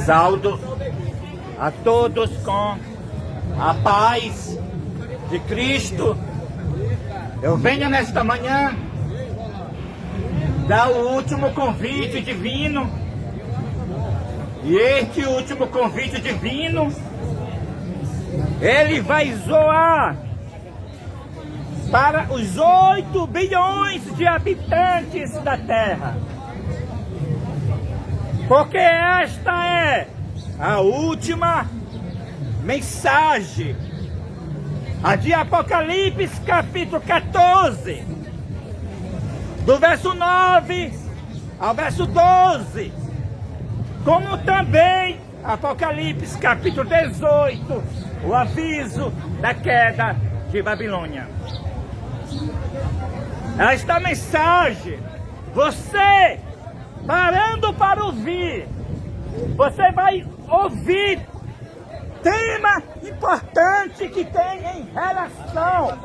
Saudo a todos com a paz de Cristo. Eu venho nesta manhã dar o último convite divino. E este último convite divino, ele vai zoar para os 8 bilhões de habitantes da Terra. Porque esta é a última mensagem, a de Apocalipse capítulo 14, do verso 9 ao verso 12, como também Apocalipse capítulo 18, o aviso da queda de Babilônia. Esta mensagem, você parando para ouvir, você vai ouvir tema importante que tem em relação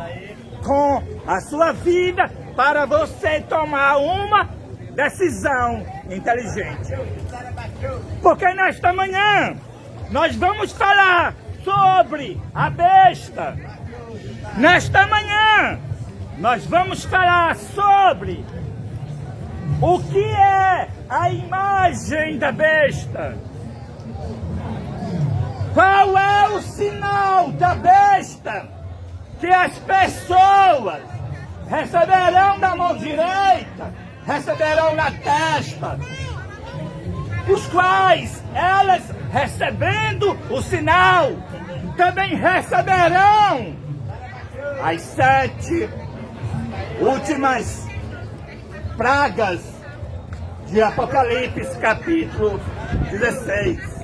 com a sua vida para você tomar uma decisão inteligente. Porque nesta manhã nós vamos falar sobre a besta. Nesta manhã nós vamos falar sobre o que é a imagem da besta. Qual é o sinal da besta que as pessoas receberão da mão direita, receberão na testa, os quais elas, recebendo o sinal, também receberão as 7 últimas pragas de Apocalipse capítulo 16.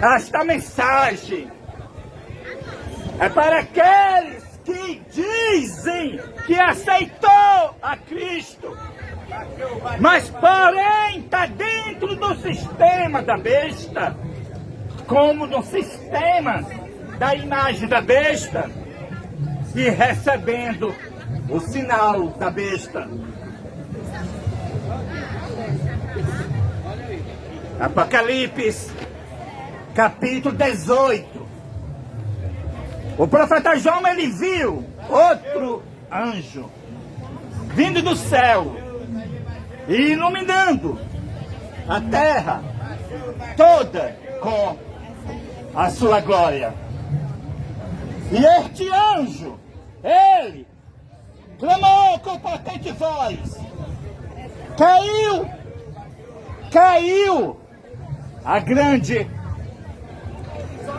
Esta mensagem é para aqueles que dizem que aceitou a Cristo, mas porém está dentro do sistema da besta, como no sistema da imagem da besta, e recebendo o sinal da besta. Apocalipse capítulo 18. O profeta João, ele viu outro anjo vindo do céu e iluminando a terra toda com a sua glória. E este anjo, ele clamou com potente voz: caiu a grande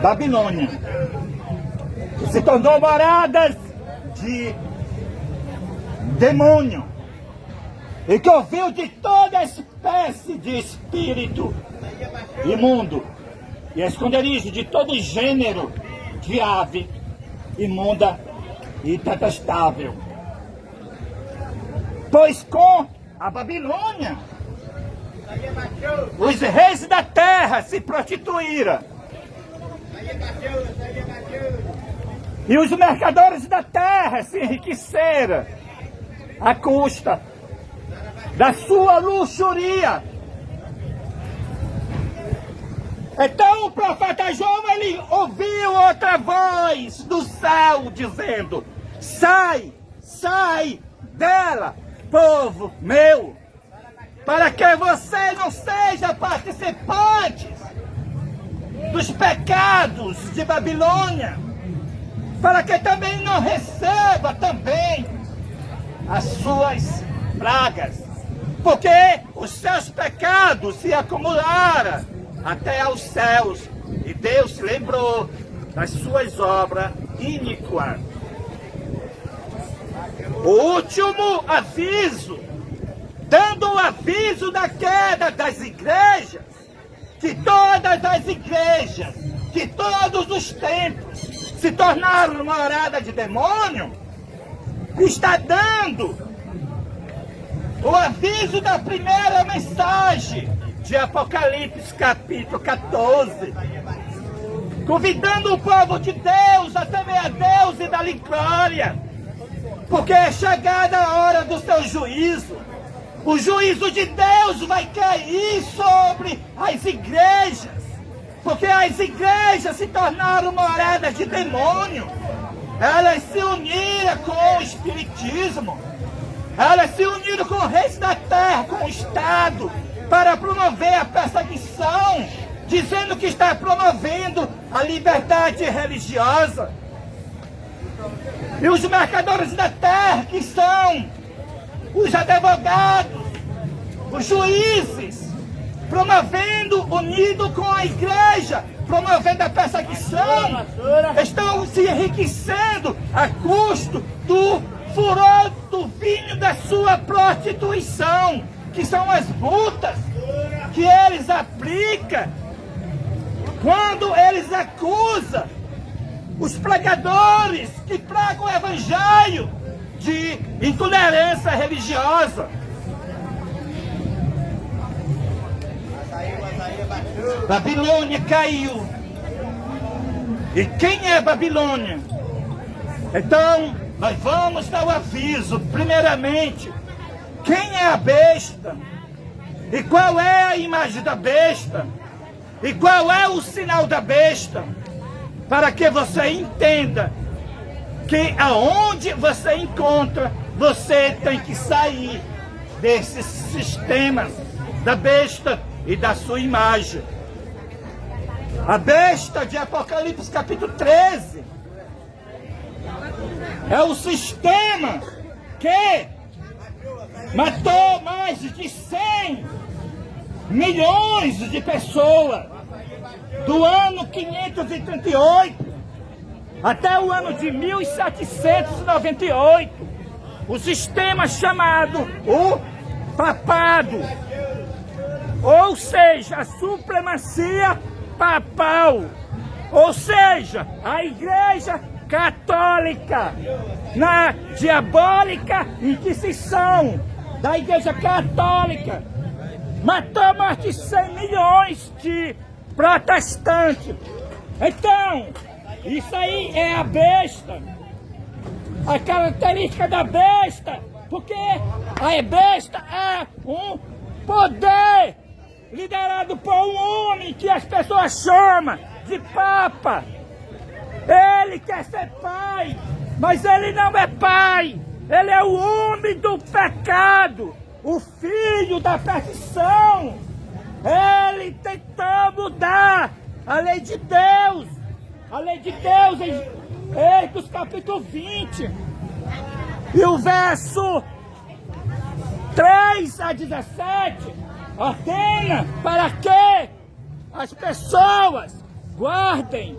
Babilônia, que se tornou morada de demônio, e que ouviu de toda espécie de espírito imundo, e esconderijo de todo gênero de ave imunda e detestável. Pois com a Babilônia os reis da terra se prostituíram, e os mercadores da terra se enriqueceram à custa da sua luxúria. Então o profeta João, ele ouviu outra voz do céu dizendo: sai dela, povo meu, para que você não seja participante dos pecados de Babilônia, para que também não receba também as suas pragas, porque os seus pecados se acumularam até aos céus, e Deus se lembrou das suas obras iníquas. O último aviso, dando o aviso da queda das igrejas, que todas as igrejas, que todos os templos se tornaram morada de demônio, está dando o aviso da primeira mensagem de Apocalipse capítulo 14, convidando o povo de Deus a temer a Deus e dar-lhe glória, porque é chegada a hora do seu juízo. O juízo de Deus vai cair sobre as igrejas, porque as igrejas se tornaram moradas de demônio. Elas se uniram com o espiritismo, elas se uniram com o reis da terra, com o Estado, para promover a perseguição, dizendo que está promovendo a liberdade religiosa. E os mercadores da terra, que são os advogados, os juízes, promovendo, unido com a igreja, promovendo a perseguição, estão se enriquecendo a custo do furor do vinho da sua prostituição, que são as multas que eles aplicam quando eles acusam os pregadores que pregam o evangelho de intolerância religiosa. Babilônia caiu. E quem é Babilônia? Então, nós vamos dar o aviso, primeiramente, quem é a besta? E qual é a imagem da besta? E qual é o sinal da besta? Para que você entenda que aonde você encontra, você tem que sair desses sistemas da besta e da sua imagem. A besta de Apocalipse capítulo 13 é o sistema que matou mais de 100 milhões de pessoas do ano 538 até o ano de 1798, o sistema chamado o papado, ou seja, a supremacia papal, ou seja, a Igreja Católica, na diabólica inquisição da Igreja Católica, matou mais de 100 milhões de protestantes. Então, isso aí é a besta, a característica da besta, porque a besta é um poder liderado por um homem que as pessoas chamam de Papa. Ele quer ser pai, mas ele não é pai, ele é o homem do pecado, o filho da perdição. Ele tentou mudar a lei de Deus. A lei de Deus em Êxodo capítulo 20. E o verso 3 a 17 ordena para que as pessoas guardem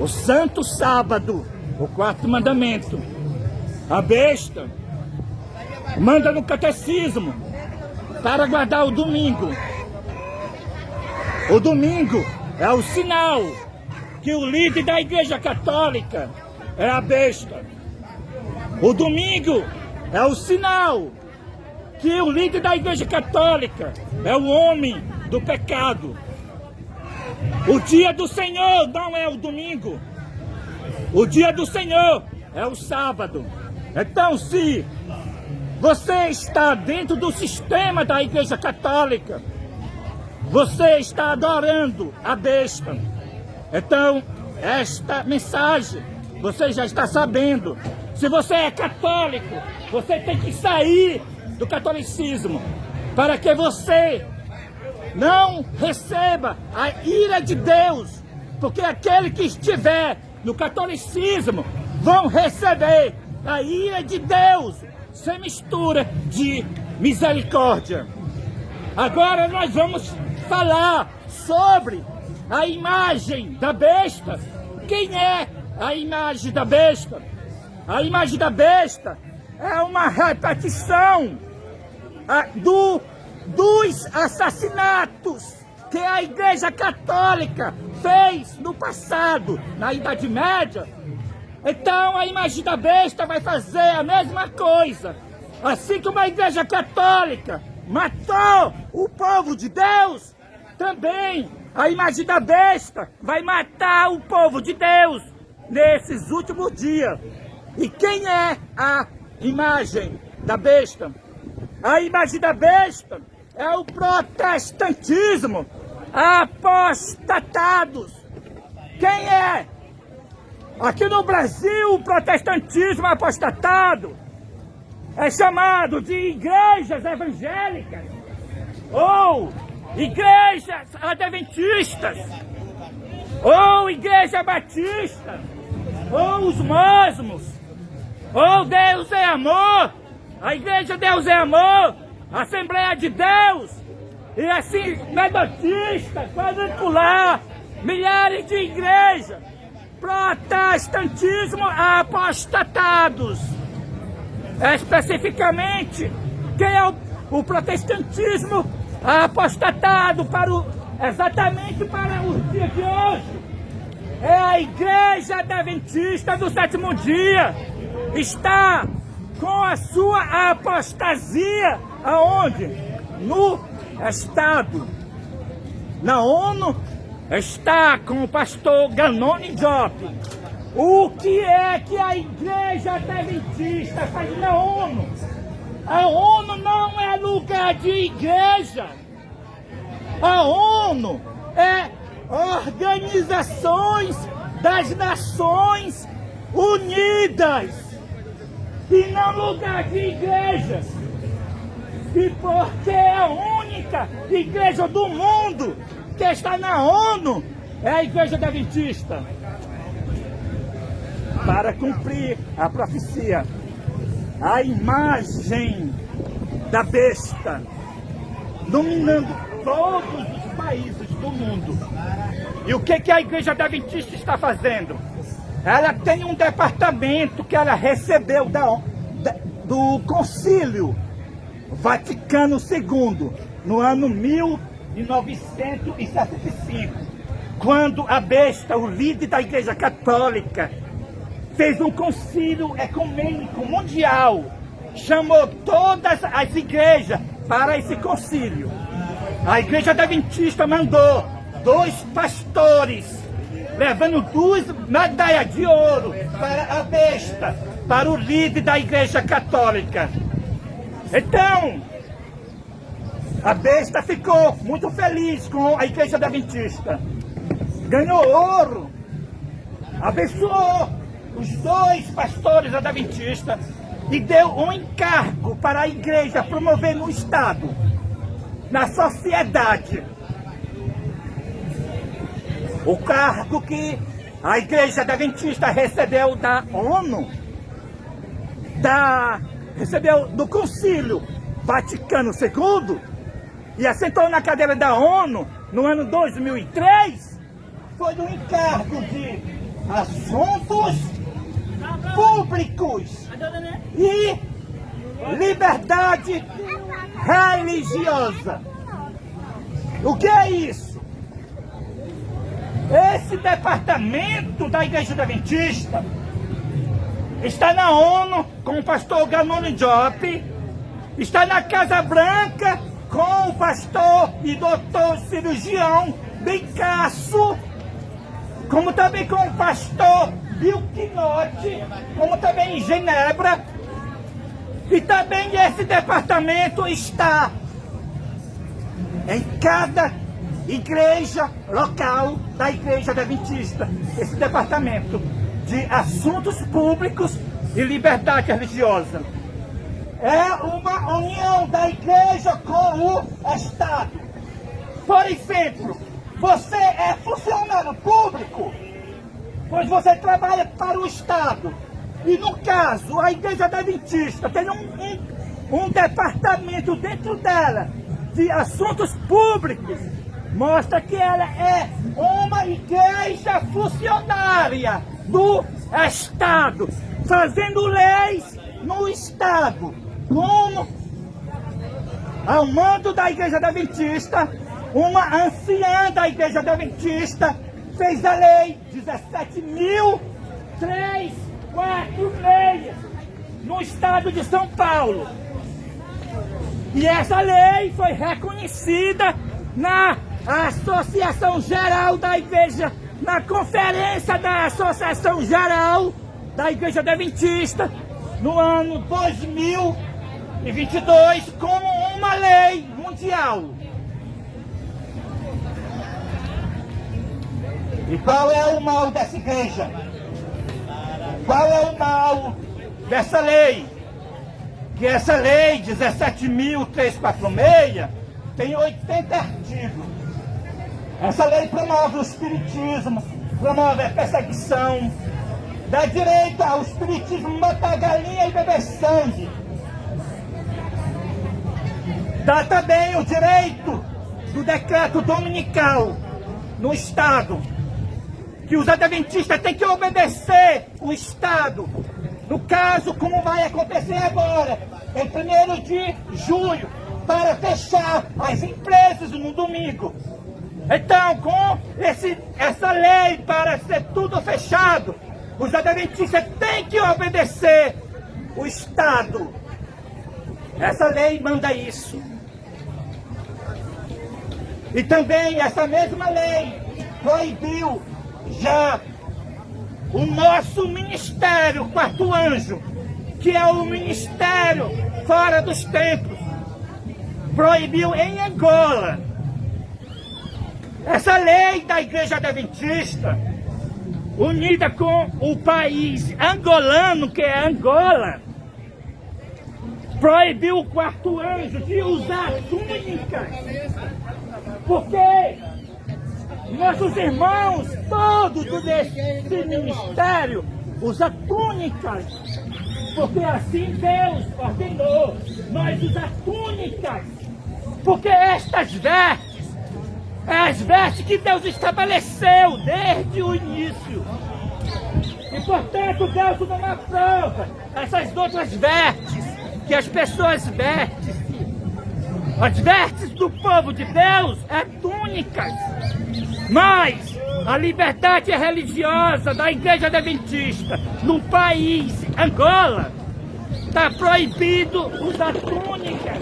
o santo sábado, o quarto mandamento. A besta manda no catecismo para guardar o domingo. O domingo é o sinal que o líder da Igreja Católica é a besta. O domingo é o sinal que o líder da Igreja Católica é o homem do pecado. O dia do Senhor não é o domingo. O dia do Senhor é o sábado. Então, se você está dentro do sistema da Igreja Católica, você está adorando a besta. Então, esta mensagem você já está sabendo. Se você é católico, você tem que sair do catolicismo para que você não receba a ira de Deus, porque aquele que estiver no catolicismo vão receber a ira de Deus sem mistura de misericórdia. Agora nós vamos falar sobre a imagem da besta. Quem é a imagem da besta? A imagem da besta é uma repetição dos assassinatos que a Igreja Católica fez no passado, na Idade Média. Então a imagem da besta vai fazer a mesma coisa. Assim como a Igreja Católica matou o povo de Deus, também a imagem da besta vai matar o povo de Deus nesses últimos dias. E quem é a imagem da besta? A imagem da besta é o protestantismo. Apostatados. Quem é? Aqui no Brasil, o protestantismo apostatado é chamado de igrejas evangélicas ou igrejas adventistas ou igreja batista ou os mosmos ou Deus é amor, a igreja Deus é amor, Assembleia de Deus e assim metodista, quadrangular, milhares de igrejas. Protestantismo apostatados. Especificamente, quem é o protestantismo apostatado exatamente para os dias de hoje? É a Igreja Adventista do Sétimo Dia. Está com a sua apostasia aonde? No Estado. Na ONU está com o pastor Ganoni Diop. O que é que a Igreja Adventista faz na ONU? A ONU não é lugar de igreja. A ONU é Organizações das Nações Unidas e não lugar de igrejas. E porque é a única igreja do mundo que está na ONU é a Igreja Adventista. Para cumprir a profecia, a imagem da besta dominando todos os países do mundo. E o que a Igreja Adventista está fazendo? Ela tem um departamento que ela recebeu do Concílio Vaticano II, no ano 1975, quando a besta, o líder da Igreja Católica, fez um concílio ecumênico mundial, chamou todas as igrejas para esse concílio. A Igreja Adventista mandou 2 pastores, levando 2 medalhas de ouro para a besta, para o líder da Igreja Católica. Então, a besta ficou muito feliz com a Igreja Adventista. Ganhou ouro, abençoou os 2 pastores adventistas e deu um encargo para a igreja promover no Estado, na sociedade. O cargo que a Igreja Adventista recebeu da ONU, recebeu do Concílio Vaticano II e assentou na cadeira da ONU no ano 2003, foi um encargo de assuntos públicos e liberdade religiosa. O que é isso? Esse departamento da Igreja Adventista está na ONU com o pastor Ganoni Diop, está na Casa Branca com o pastor e doutor cirurgião Bicasso, como também com o pastor Bill Quinote, como também em Genebra. E também esse departamento está em cada igreja local da Igreja Adventista. Esse departamento de assuntos públicos e liberdade religiosa. É uma união da igreja com o Estado. Por exemplo, você é funcionário público, pois você trabalha para o Estado. E no caso, a Igreja Adventista tem um departamento dentro dela de assuntos públicos. Mostra que ela é uma igreja funcionária do Estado, fazendo leis no Estado. Como ao mando da Igreja Adventista, uma anciã da Igreja Adventista fez a lei 17.346 no estado de São Paulo. E essa lei foi reconhecida na Associação Geral da Igreja, na Conferência da Associação Geral da Igreja Adventista, no ano 2000 e 22 como uma lei mundial. E qual é o mal dessa igreja? Qual é o mal dessa lei? Que essa lei 17.346 tem 80 artigos. Essa lei promove o espiritismo, promove a perseguição, dá direito ao espiritismo matar galinha e beber sangue. Dá também o direito do decreto dominical no Estado, que os adventistas têm que obedecer o Estado. No caso, como vai acontecer agora, em 1º de julho, para fechar as empresas no domingo. Então, com essa lei para ser tudo fechado, os adventistas têm que obedecer o Estado. Essa lei manda isso. E também essa mesma lei proibiu já o nosso ministério, quarto anjo, que é o ministério fora dos templos, proibiu em Angola. Essa lei da Igreja Adventista, unida com o país angolano, que é Angola, proibiu o quarto anjo de usar túnicas, porque nossos irmãos, todos desse ministério, usam túnicas, porque assim Deus ordenou nós usar túnicas, porque estas vestes, as vestes que Deus estabeleceu desde o início. E portanto Deus não aprova essas outras vestes que as pessoas vestem. As vestes do povo de Deus é túnicas. Mas a liberdade religiosa da Igreja Adventista no país Angola está proibido usar túnicas.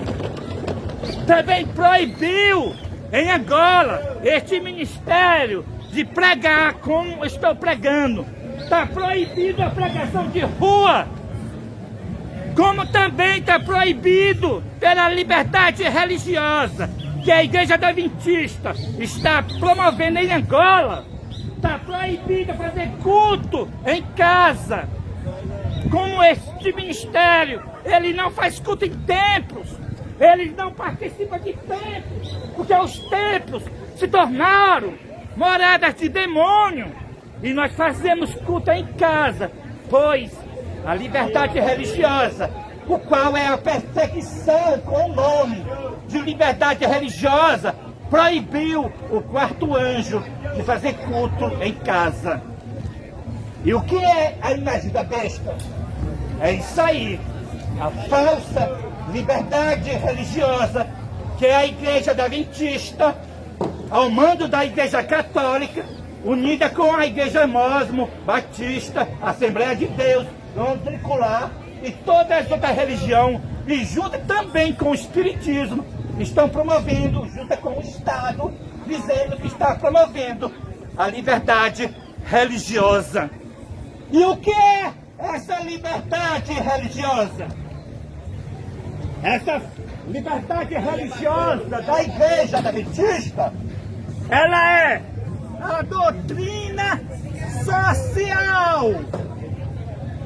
Também proibiu em Angola este ministério de pregar como estou pregando. Está proibido a pregação de rua, como também está proibido pela liberdade religiosa que a Igreja Adventista está promovendo em Angola. Está proibido fazer culto em casa. Como este ministério, ele não faz culto em templos, eles não participam de templos, porque os templos se tornaram moradas de demônio. E nós fazemos culto em casa, pois a liberdade religiosa, o qual é a perseguição com o nome de liberdade religiosa, proibiu o quarto anjo de fazer culto em casa. E o que é a imagem da besta? É isso aí, a falsa liberdade religiosa que é a Igreja Adventista, ao mando da Igreja Católica, unida com a Igreja Mosmo, Batista, Assembleia de Deus, Tricular e todas as outras religiões, e junto também com o Espiritismo, estão promovendo, junto com o Estado, dizendo que está promovendo a liberdade religiosa. E o que é essa liberdade religiosa? Essa liberdade religiosa da Igreja Adventista, ela é a doutrina social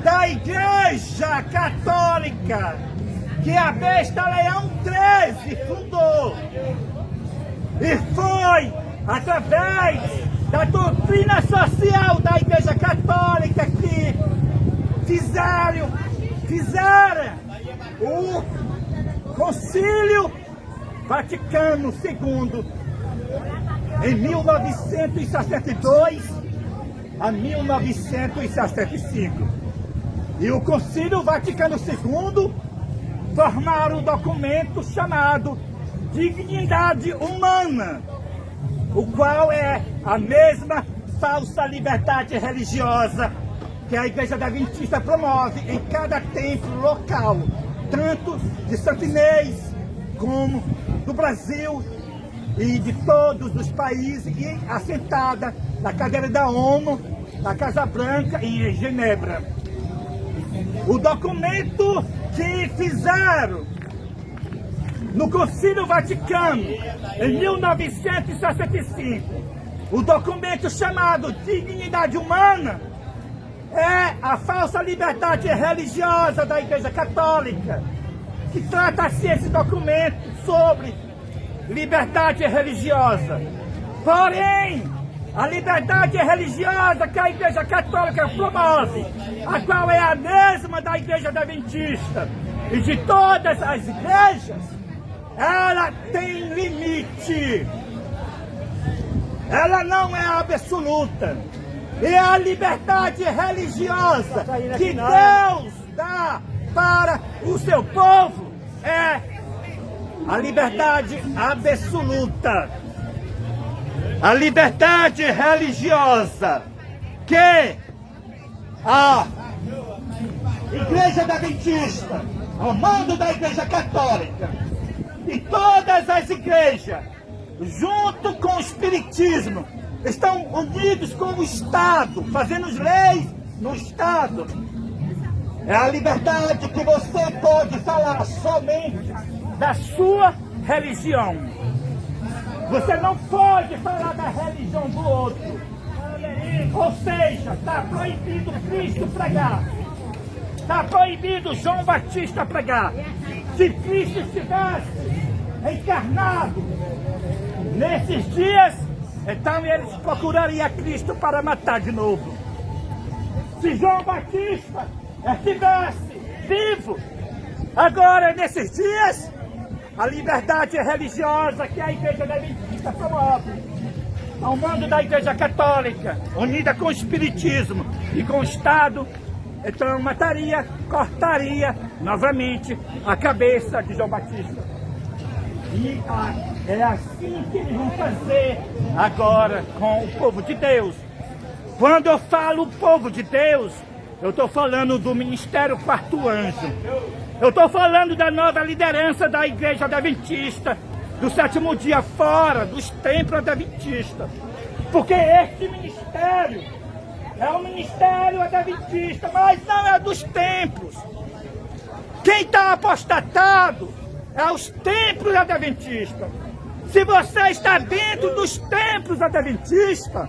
da Igreja Católica, que a besta Leão XIII fundou. E foi através da doutrina social da Igreja Católica que fizeram o Concílio Vaticano II em 1962 a 1965. E o Concílio Vaticano II formaram um documento chamado Dignidade Humana, o qual é a mesma falsa liberdade religiosa que a Igreja Adventista promove em cada templo local, tanto de Santo Inês como do Brasil e de todos os países, e assentada na cadeira da ONU, na Casa Branca e em Genebra. O documento que fizeram no Concílio Vaticano, em 1965, o documento chamado Dignidade Humana é a falsa liberdade religiosa da Igreja Católica, que trata-se esse documento sobre liberdade religiosa. Porém, a liberdade religiosa que a Igreja Católica promove, a qual é a mesma da Igreja Adventista e de todas as igrejas, ela tem limite. Ela não é absoluta. E a liberdade religiosa que Deus dá para o seu povo é a liberdade absoluta. A liberdade religiosa que a Igreja Adventista, ao mando da Igreja Católica e todas as igrejas, junto com o Espiritismo, estão unidos com o Estado, fazendo leis no Estado. É a liberdade que você pode falar somente da sua religião. Você não pode falar da religião do outro. Ou seja, está proibido Cristo pregar. Está proibido João Batista pregar. Se Cristo estivesse encarnado nesses dias, então eles procurariam Cristo para matar de novo. Se João Batista estivesse vivo, agora nesses dias, a liberdade religiosa que a Igreja Adventista promove, ao mando da Igreja Católica, unida com o Espiritismo e com o Estado, então mataria, cortaria novamente a cabeça de João Batista. E é assim que eles vão fazer agora com o povo de Deus. Quando eu falo povo de Deus, eu estou falando do Ministério Quarto Anjo. Eu estou falando da nova liderança da Igreja Adventista, do sétimo dia fora dos templos adventistas. Porque este ministério é o ministério adventista, mas não é dos templos. Quem está apostatado é os templos adventistas. Se você está dentro dos templos adventistas,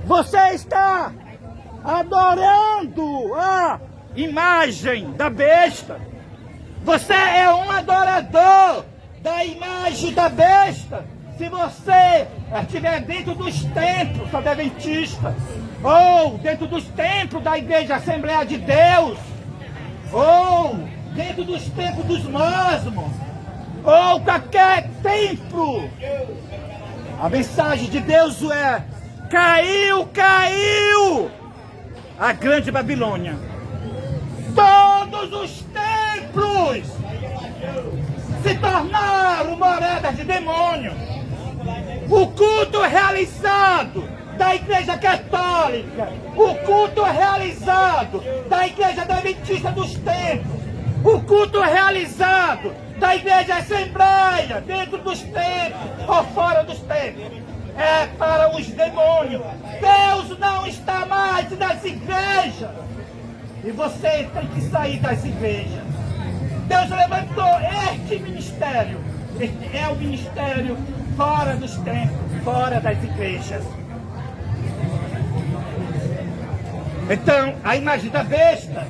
você está adorando a imagem da besta. Você é um adorador da imagem da besta. Se você estiver dentro dos templos adventistas, ou dentro dos templos da Igreja Assembleia de Deus, ou dentro dos templos dos mormons, ou qualquer templo, a mensagem de Deus é: caiu, caiu a grande Babilônia. Todos os templos se tornaram moradas de demônio. O culto realizado da Igreja Católica, o culto realizado da Igreja Adventista dos Templos, o culto realizado da Igreja Assembleia, dentro dos templos ou fora dos templos, é para os demônios. Deus não está mais nas igrejas. E você tem que sair das igrejas. Deus levantou este ministério. Este é o ministério fora dos templos, fora das igrejas. Então, a imagem da besta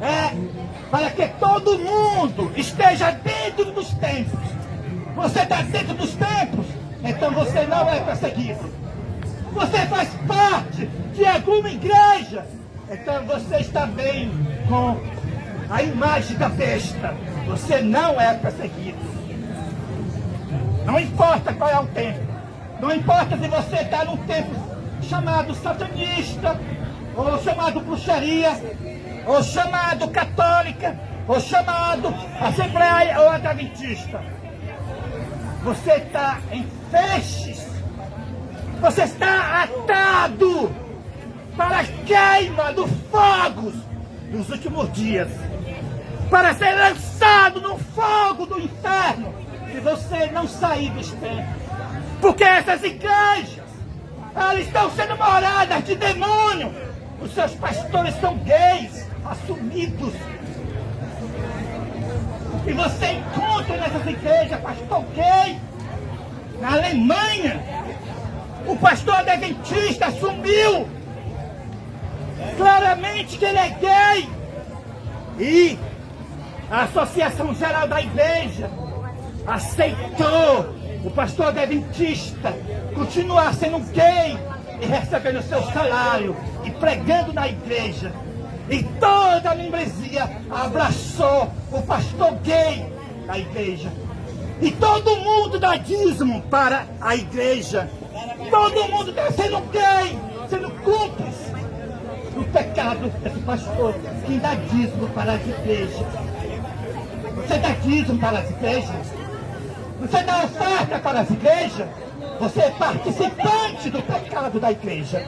é para que todo mundo esteja dentro dos templos. Você está dentro dos templos, então você não é perseguido. Você faz parte de alguma igreja, então você está bem com a imagem da besta. Você não é perseguido. Não importa qual é o templo. Não importa se você está num templo chamado satanista, ou chamado bruxaria, ou chamado católica, ou chamado assembleia ou adventista. Você está em feixes. Você está atado para a queima do fogo nos últimos dias, para ser lançado no fogo do inferno, se você não sair dos templos. Porque essas igrejas, elas estão sendo moradas de demônio. Os seus pastores são gays, assumidos. E você encontra nessas igrejas pastor gay. Na Alemanha, o pastor adventista assumiu claramente que ele é gay. E a Associação Geral da Igreja aceitou o pastor adventista continuar sendo gay e recebendo seu salário e pregando na igreja. E toda a membresia abraçou o pastor gay da igreja. E todo mundo dá dízimo para a igreja. Todo mundo está sendo gay, sendo cúmplice do pecado desse pastor que dá dízimo para as igrejas. Você dá dízimo para as igrejas? Você dá oferta para as igrejas? Você é participante do pecado da igreja.